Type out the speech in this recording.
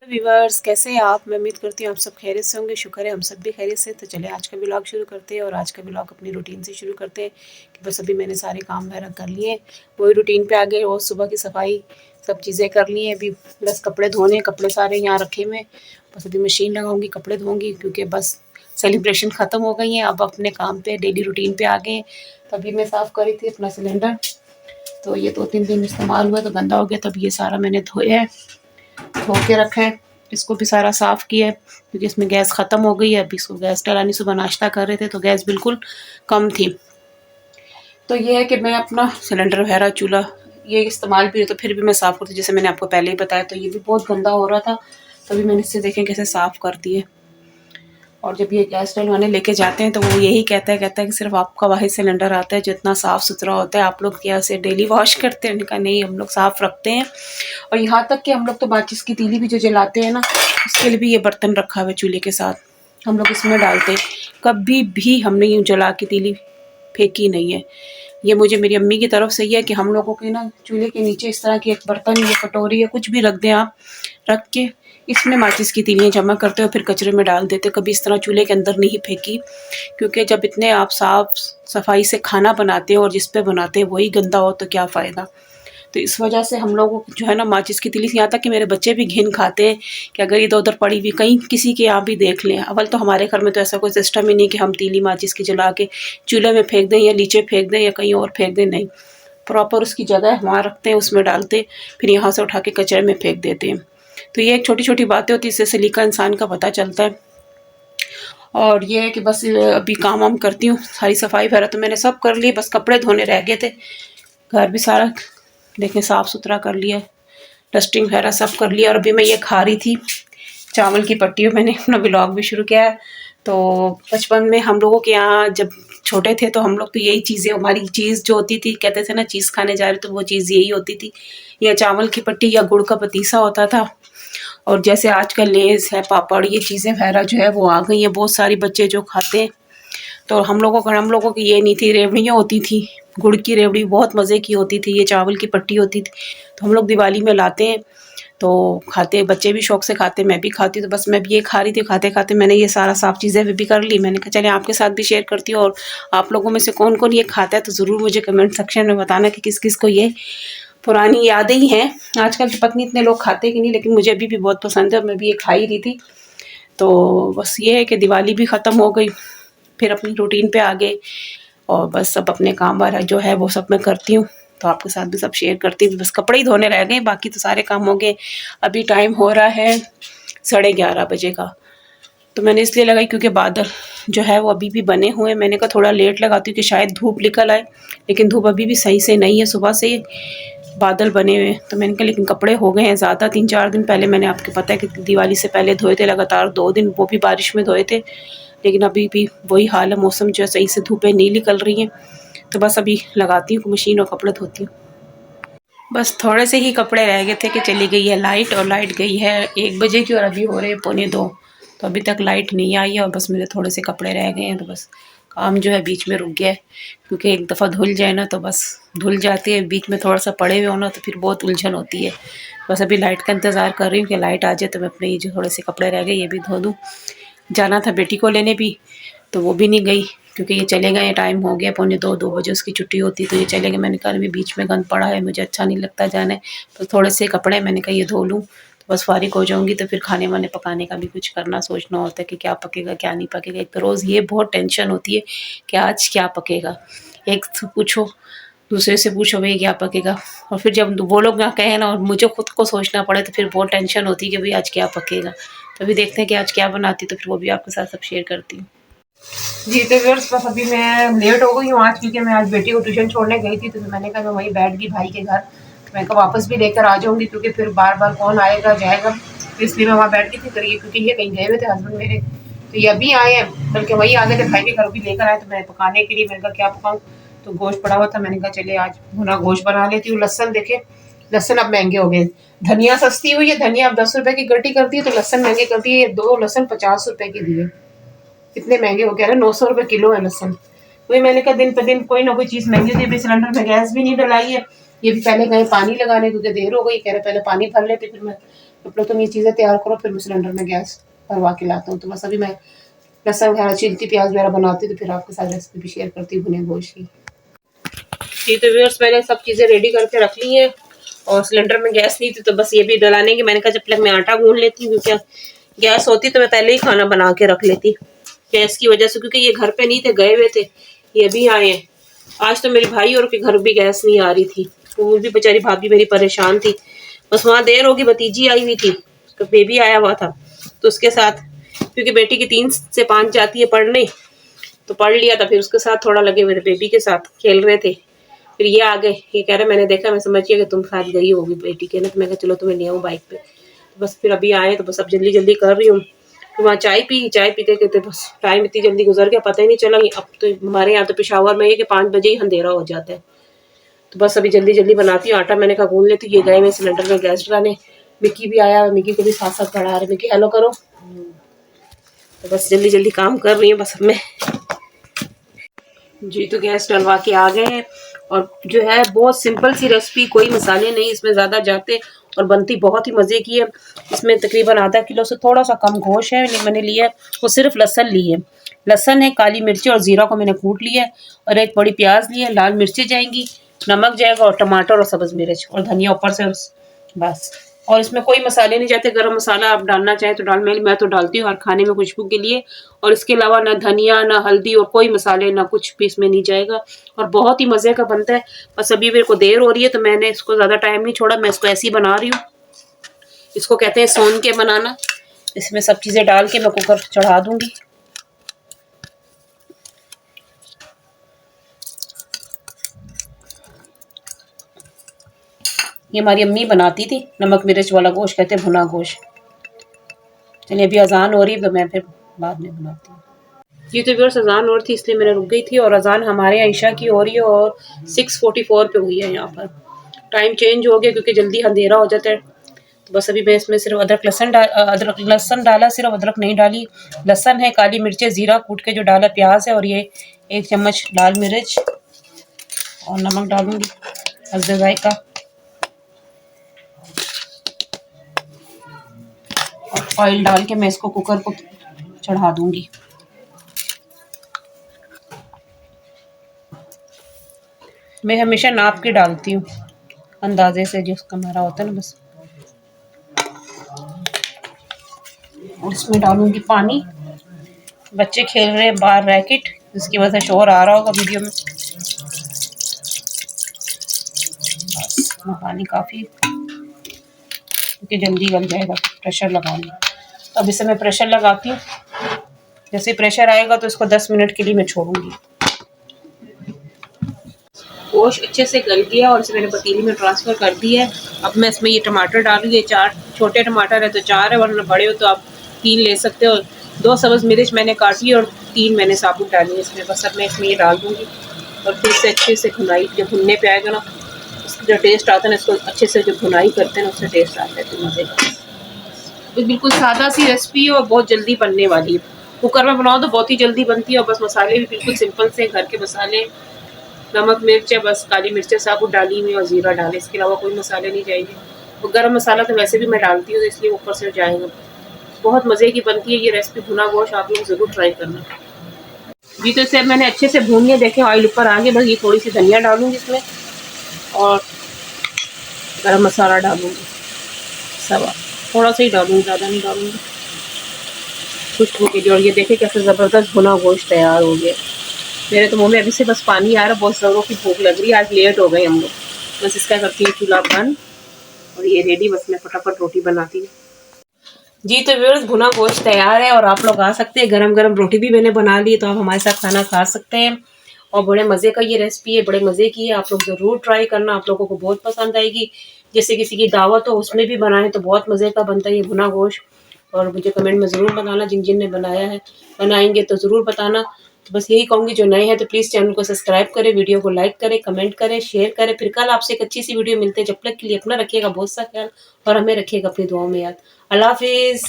Viewers, कैसे हैं आप? मैं उम्मीद करती हूँ आप सब खैरियत से होंगे। शुक्र है हम सब भी खैरियत से। तो चलिए आज का व्लॉग शुरू करते हैं। और आज का व्लॉग अपनी रूटीन से शुरू करते हैं कि बस अभी मैंने सारे काम वगैरह कर लिए, वही रूटीन पे आ गए। और सुबह की सफाई सब चीज़ें कर ली हैं। अभी बस कपड़े धोने, कपड़े सारे यहाँ रखे हुए हैं। बस अभी मशीन लगाऊँगी, कपड़े धोऊँगी, क्योंकि बस सेलिब्रेशन ख़त्म हो गई हैं। अब अपने काम पे, डेली रूटीन पे आ गए हैं। तभी मैं साफ़ कर रही थी अपना सिलेंडर। तो ये 2-3 दिन इस्तेमाल हुआ तो गंदा हो गया। तब ये सारा मैंने धोया है, धो के रखा है। इसको भी सारा साफ़ किया है, क्योंकि इसमें गैस ख़त्म हो गई है। अभी इसको गैस डलानी, सुबह नाश्ता कर रहे थे तो गैस बिल्कुल कम थी। तो ये है कि मैं अपना सिलेंडर वगैरह, चूल्हा ये इस्तेमाल भी है तो फिर भी मैं साफ़ करती हूँ। जैसे मैंने आपको पहले ही बताया, तो ये भी बहुत गंदा हो रहा था, तभी मैंने इससे देखें कैसे साफ़ कर दिए। और जब ये गैस डलवाने लेके जाते हैं तो वो यही कहता है कि सिर्फ आपका वाहिद सिलेंडर आता है जो इतना साफ़ सुथरा होता है, आप लोग क्या इसे डेली वॉश करते हैं? उन्होंने कहा नहीं, हम लोग साफ़ रखते हैं। और यहाँ तक कि हम लोग तो माचिस की तीली भी जो जलाते हैं ना, उसके लिए भी ये बर्तन रखा हुआ है चूल्हे के साथ, हम लोग इसमें डालते हैं। कभी भी हमने यूँ जला के तीली फेंकी नहीं है। ये मुझे मेरी अम्मी की तरफ से ही है कि हम लोगों के ना चूल्हे के नीचे इस तरह की एक बर्तन या कटोरी या कुछ भी रख दें आप, रख के इसमें माचिस की तीलियाँ जमा करते हो, फिर कचरे में डाल देते। कभी इस तरह चूल्हे के अंदर नहीं फेंकी, क्योंकि जब इतने आप साफ सफाई से खाना बनाते हो और जिस पे बनाते हैं वही गंदा हो तो क्या फ़ायदा। तो इस वजह से हम लोग जो है ना माचिस की तीली, यहाँ तक कि मेरे बच्चे भी घिन खाते हैं कि अगर इधर उधर पड़ी हुई कहीं किसी के यहाँ भी देख लें। अव्वल तो हमारे घर में तो ऐसा कोई सिस्टम ही नहीं कि हम तीली माचिस की जला के चूल्हे में फेंक दें या नीचे फेंक दें या कहीं और फेंक दें, नहीं। प्रॉपर उसकी जगह वहाँ रखते हैं, उसमें डालते, फिर यहाँ से उठा के कचरे में फेंक देते हैं। तो ये एक छोटी छोटी बातें होती है, इससे सलीका इंसान का पता चलता है। और ये है कि बस अभी काम वाम करती हूँ, सारी सफाई वगैरह तो मैंने सब कर ली, बस कपड़े धोने रह गए थे। घर भी सारा देखें साफ़ सुथरा कर लिया, डस्टिंग वगैरह सब कर लिया। और अभी मैं ये खा रही थी चावल की पट्टी। मैंने अपना व्लॉग भी शुरू किया है। तो बचपन में हम लोगों के यहाँ जब छोटे थे तो हम लोग तो यही चीज़ें, हमारी चीज़ जो होती थी, कहते थे ना चीज़ खाने जा रहे, तो वो चीज़ यही होती थी, या चावल की पट्टी या गुड़ का पतीसा होता था। और जैसे आजकल लेज़ है, पापड़, ये चीज़ें वगैरह जो है वो आ गई हैं, बहुत सारी बच्चे जो खाते हैं। तो हम लोगों की ये नहीं थी। रेवड़ियाँ होती थी, गुड़ की रेवड़ी बहुत मज़े की होती थी, ये चावल की पट्टी होती थी। तो हम लोग दिवाली में लाते हैं तो खाते, बच्चे भी शौक से खाते, मैं भी खाती। तो बस मैं भी ये खा रही थी, खाते खाते मैंने ये सारा साफ़ चीज़ें भी कर ली। मैंने कहा चलिए आपके साथ भी शेयर करती हूँ। और आप लोगों में से कौन कौन ये खाता है तो ज़रूर मुझे कमेंट सेक्शन में बताना कि किस किस को ये पुरानी यादें ही हैं। आजकल तो पता नहीं इतने लोग खाते कि नहीं, लेकिन मुझे अभी भी बहुत पसंद है, मैं भी ये खा ही रही थी। तो बस ये है कि दिवाली भी ख़त्म हो गई, फिर अपनी रूटीन पे आ गए। और बस सब अपने काम वाला जो है वो सब मैं करती हूँ, तो आपके साथ भी सब शेयर करती हूँ। बस कपड़े ही धोने रह गए, बाकी तो सारे काम हो गए। अभी टाइम हो रहा है 11:30 बजे का। तो मैंने इसलिए लगाई क्योंकि बादल जो है वो अभी भी बने हुए हैं। मैंने कहा थोड़ा लेट लगाती हूँ कि शायद धूप निकल आए, लेकिन धूप अभी भी सही से नहीं है, सुबह से ही बादल बने हुए हैं। तो मैंने कहा लेकिन कपड़े हो गए हैं ज़्यादा। 3-4 दिन पहले मैंने, आपको पता है कि दिवाली से पहले धोए थे लगातार 2 दिन, वो भी बारिश में धोए थे। लेकिन अभी भी वही हाल है, मौसम जो है सही से धूपें नहीं निकल रही हैं। तो बस अभी लगाती हूँ मशीन और कपड़े धोती हूँ। बस थोड़े से ही कपड़े रह गए थे कि चली गई है लाइट, और लाइट गई है 1 बजे की और अभी हो रहे हैं 1:45। तो अभी तक लाइट नहीं आई है और बस मेरे थोड़े से कपड़े रह गए हैं। तो बस काम जो है बीच में रुक गया है, क्योंकि एक दफ़ा धुल जाए ना तो बस धुल जाती है, बीच में थोड़ा सा पड़े हुए होना तो फिर बहुत उलझन होती है। बस अभी लाइट का इंतज़ार कर रही हूँ कि लाइट आ जाए तो मैं अपने ये जो थोड़े से कपड़े रह गए ये भी धो दूँ। जाना था बेटी को लेने भी, तो वो भी नहीं गई, क्योंकि ये चले गए, टाइम हो गया 1:45-2 बजे उसकी छुट्टी होती, तो ये चले गए। मैंने कहा अभी बीच में गंद पड़ा है, मुझे अच्छा नहीं लगता जाना है। तो थोड़े से कपड़े मैंने कहा ये धो लूँ, तो बस फारिग हो जाऊँगी। तो फिर खाने वाने पकाने का भी कुछ करना, सोचना होता है कि क्या पकेगा क्या नहीं पकेगा। एक तो रोज़ ये बहुत टेंशन होती है कि आज क्या पकेगा, एक तो पूछो, दूसरे से पूछो भाई क्या पकेगा, और फिर जब वो लोग ना कहें ना और मुझे खुद को सोचना पड़े तो फिर बहुत टेंशन होती है कि भाई आज क्या पकेगा। तो अभी देखते हैं कि आज क्या बनाती, तो फिर वो भी आपके साथ सब शेयर करती हूँ। जी तो व्यूअर्स, बस अभी मैं लेट हो गई हूँ आज, क्योंकि मैं आज बेटी को ट्यूशन छोड़ने गई थी। तो मैंने कहा मैं वहीं बैठ गई भाई के घर, तो मैं कहा वापस भी लेकर आ जाऊँगी, क्योंकि फिर बार बार कौन आएगा जाएगा। तो इसलिए मैं वहाँ बैठ गई थी करिए, क्योंकि ये कहीं गए हुए थे हस्बैंड मेरे, तो ये अभी आए हैं, बल्कि वही आ गए थे भाई के घर भी लेकर आए। तो मैं पकाने के लिए मैंने कहा क्या पकाऊँ, तो गोश्त पड़ा हुआ था, मैंने कहा चलिए आज भुना गोश्त बना लेती हूँ। लहसन देखे, लहसन अब महंगे हो गए, धनिया सस्ती हुई है, धनिया अब 10 रुपए की गड्डी करती है, तो लहसन महंगे करती है। 2 लहसन 50 रुपए की दिए, इतने महंगे हो गए ना, 900 रुपये किलो है लहसुन। वही मैंने कहा दिन पर दिन कोई ना कोई चीज़ महंगी होती है। अभी सिलेंडर में गैस भी नहीं डलाई है, ये भी पहले गए पानी लगाने, क्योंकि देर हो गई, कह रहे पहले पानी भर लेते फिर मैं आप लोग तुम ये चीज़ें तैयार करो, फिर मैं सिलेंडर में गैस भरवा के लाता हूँ। तो बस अभी मैं लहसुन वगैरह छीलती, प्याज वगैरह बनाती हूँ, तो फिर आपके साथ रेसिपी भी शेयर करती हूँ भुने गोश्त की। जी तो व्यूअर्स मैंने सब चीज़ें रेडी करके रख ली हैं और सिलेंडर में गैस नहीं थी, तो बस ये भी डलाने की मैंने कहा जब तक मैं आटा गूंद लेती हूँ, क्योंकि गैस होती तो मैं पहले ही खाना बना के रख लेती गैस की वजह से, क्योंकि ये घर पे नहीं थे, गए हुए थे, ये भी आए हैं। आज तो मेरे भाई और के घर भी गैस नहीं आ रही थी, तो वो भी बेचारी भाभी मेरी परेशान थी। बस वहाँ देर होगी, भतीजी आई हुई थी, उसका बेबी आया हुआ था, तो उसके साथ, क्योंकि बेटी की 3 से 5 जाती है पढ़ने, तो पढ़ लिया था, फिर उसके साथ थोड़ा लगे हुए थे, बेबी के साथ खेल रहे थे। फिर ये आ गए, ये कह रहे मैंने देखा, मैं समझ गया कि तुम साथ गई होगी बेटी के ना, तो मैं कहा चलो तुम्हें ले आऊँ बाइक पे। तो बस फिर अभी आए, तो बस अब जल्दी जल्दी कर रही हूँ। तो वहाँ चाय पी, चाय पीते कहते बस टाइम इतनी जल्दी गुजर गया, पता ही नहीं चला। अब तो हमारे यहाँ तो पेशावर में ये कि 5 बजे ही अंधेरा हो जाता है। तो बस अभी जल्दी जल्दी बनाती हूँ, आटा मैंने कहा गूंद लेती। ये गए मैं सिलेंडर में गैस डलाने, मिक्की भी आया, मिक्की को भी साथ साथ पढ़ा रहे, मिक्की हेलो करो। तो बस जल्दी जल्दी काम कर रही हूँ बस अब मैं। जी तो गैस डलवा के आ गए हैं, और जो है बहुत सिंपल सी रेसिपी, कोई मसाले नहीं इसमें ज़्यादा जाते, और बनती बहुत ही मज़े की है। इसमें तकरीबन आधा किलो से थोड़ा सा कम गोश्त है मैंने लिया है, वो सिर्फ लहसन ली है। लहसन है, काली मिर्ची और ज़ीरा को मैंने कूट लिया है, और एक बड़ी प्याज ली है, लाल मिर्ची जाएंगी, नमक जाएगा, और टमाटर और सब्ज़ मिर्च और धनिया ऊपर से, बस। और इसमें कोई मसाले नहीं जाते, गरम मसाला आप डालना चाहें तो डाल, मैं तो डालती हूँ हर खाने में खुशबू के लिए। और इसके अलावा ना धनिया, ना हल्दी, और कोई मसाले, ना कुछ भी इसमें नहीं जाएगा, और बहुत ही मज़े का बनता है। बस अभी मेरे को देर हो रही है, तो मैंने इसको ज़्यादा टाइम नहीं छोड़ा, मैं इसको ऐसे ही बना रही हूँ। इसको कहते हैं सोन के बनाना। इसमें सब चीज़ें डाल के मैं कुकर चढ़ा दूँगी। ये हमारी अम्मी बनाती थी, नमक मिर्च वाला गोश्त, कहते हैं भुना गोश्त। चलिए अभी अजान हो रही है, तो मैं फिर बाद में बनाती हूँ। ये तो व्यूअर्स अजान और थी, इसलिए मैंने रुक गई थी, और अजान हमारे यहाँ ईशा की हो रही है, और 6:44 पे हुई है। यहाँ पर टाइम चेंज हो गया क्योंकि जल्दी अंधेरा हो जाता है। तो बस अभी मैं इसमें सिर्फ अदरक लहसन डाला, सिर्फ अदरक नहीं डाली। लहसन है, काली मिर्चें, ज़ीरा कूट के जो डाला, प्याज है, और ये 1 चम्मच लाल मिर्च, और नमक डालूंगी हस्बे जायका, और ऑयल डाल के मैं इसको कुकर को चढ़ा दूंगी। मैं हमेशा नाप के डालती हूँ, अंदाजे से जो उसका हमारा होता है ना, बस। और इसमें डालूंगी पानी। बच्चे खेल रहे हैं बाहर रैकेट, जिसकी वजह से शोर आ रहा होगा वीडियो में। बस पानी काफ़ी, क्योंकि जल्दी गल जाएगा, प्रेशर लगाऊंगी। तो अब इसे मैं प्रेशर लगाती हूँ। जैसे प्रेशर आएगा तो इसको 10 मिनट के लिए मैं छोड़ूंगी। गोश्त अच्छे से गल गया, और इसे मैंने पतीली में ट्रांसफ़र कर दिया है। अब मैं इसमें ये टमाटर डालूंगी। 4 छोटे टमाटर है तो 4 है, वरना बड़े हो तो आप 3 ले सकते हो। 2 सब्ज़ मिर्च मैंने काटी, और 3 मैंने साबुत डाली है इसमें। बस अब मैं इसमें ये डाल दूँगी, और फिर से अच्छे से भुनाई, जब भुनने पे आएगा ना, उसका जो टेस्ट आता है ना, इसको अच्छे से जब भुनाई करते हैं ना, उससे टेस्ट आता है तो मज़े का। तो बिल्कुल सादा सी रेसिपी है, और बहुत जल्दी बनने वाली है। कुकर में बनाओ तो बहुत ही जल्दी बनती है, और बस मसाले भी बिल्कुल सिंपल से घर के मसाले, नमक मिर्च है, बस काली मिर्चें साबुत डाली हुई और ज़ीरा डाले, इसके अलावा कोई मसाले नहीं जाएंगे। और गरम मसाला तो वैसे भी मैं डालती हूँ, तो इसलिए ऊपर से जाएगा। बहुत मज़े की बनती है ये रेसिपी भुना गोश्त, आप लोग ज़रूर ट्राई करना। जी तो इसे मैंने अच्छे से भून लिया, देखें ऑयल ऊपर आ गया। बस ये थोड़ी सी धनिया डालूंगी इसमें, और गरम मसाला डालूंगी, सब थोड़ा सा ही डालूंगी, ज़्यादा नहीं डालूंगी, खुशबू के लिए। और ये देखें कैसे ज़बरदस्त भुना गोश्त तैयार हो गया। मेरे तो मुंह में अभी से बस पानी आ रहा है, बहुत ज़ोरों की भूख लग रही है। आज लेट हो गए हम लोग। बस इसका करती हूँ चूल्हा बंद, और ये रेडी, बस मैं फटाफट रोटी बनाती हूँ। जी तो व्यूअर्स भुना गोश्त तैयार है, और आप लोग आ सकते हैं। गरम गरम रोटी भी मैंने बना ली, तो आप हमारे साथ खाना खा सकते हैं। और बड़े मज़े का ये रेसिपी है, बड़े मज़े की है, आप लोग ज़रूर ट्राई करना, आप लोगों को बहुत पसंद आएगी। जैसे किसी की दावत हो उसमें भी बनाएं तो बहुत मज़े का बनता है ये भुना गोश्त। और मुझे कमेंट में ज़रूर बताना, जिन जिन ने बनाया है, बनाएंगे तो ज़रूर बताना। तो बस यही कहूँगी, जो नए हैं तो प्लीज़ चैनल को सब्सक्राइब करें, वीडियो को लाइक करें, कमेंट करें, शेयर करें। फिर कल आपसे एक अच्छी सी वीडियो मिलते हैं। जब तक के लिए अपना रखिएगा बहुत सा ख्याल, और हमें रखिएगा अपनी दुआओं में याद। अल्लाह हाफिज़।